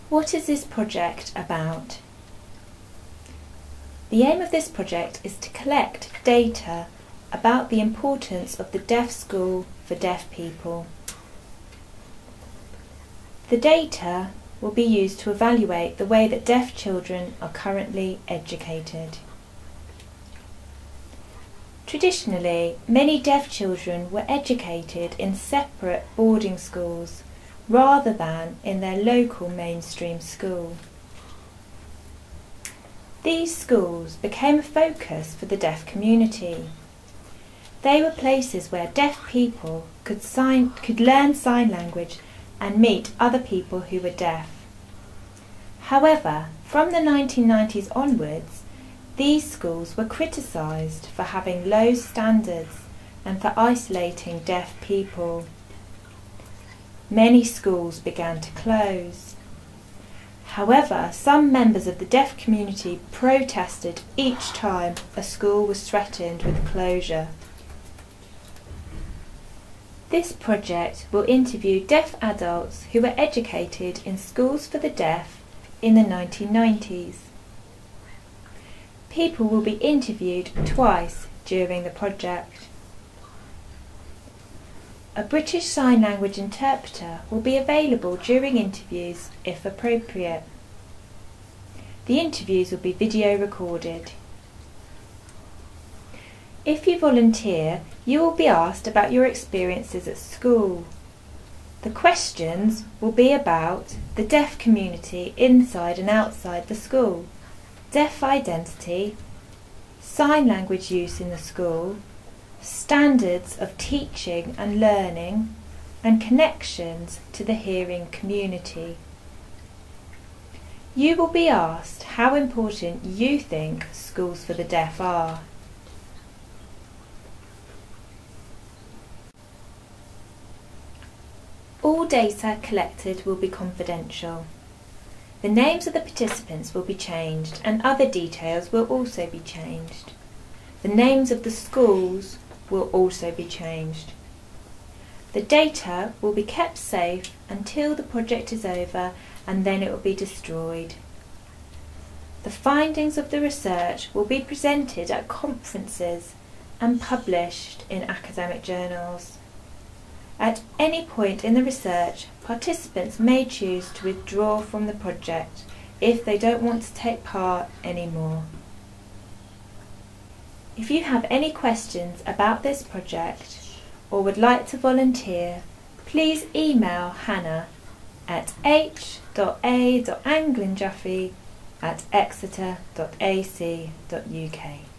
What is this project about? The aim of this project is to collect data about the importance of the deaf school for deaf people. The data will be used to evaluate the way that deaf children are currently educated. Traditionally, many deaf children were educated in separate boarding schools rather than in their local mainstream school. These schools became a focus for the deaf community. They were places where deaf people could learn sign language and meet other people who were deaf. However, from the 1990s onwards, these schools were criticised for having low standards and for isolating deaf people. Many schools began to close. However, some members of the deaf community protested each time a school was threatened with closure. This project will interview deaf adults who were educated in schools for the deaf in the 1990s. People will be interviewed twice during the project. A British Sign Language interpreter will be available during interviews if appropriate. The interviews will be video recorded. If you volunteer, you will be asked about your experiences at school. The questions will be about the deaf community inside and outside the school, deaf identity, sign language use in the school, standards of teaching and learning, and connections to the hearing community. You will be asked how important you think schools for the deaf are. All data collected will be confidential. The names of the participants will be changed and other details will also be changed. The names of the schools will also be changed. The data will be kept safe until the project is over and then it will be destroyed. The findings of the research will be presented at conferences and published in academic journals. At any point in the research, participants may choose to withdraw from the project if they don't want to take part anymore. If you have any questions about this project or would like to volunteer, please email Hannah at h.a.anglinjaffe@exeter.ac.uk.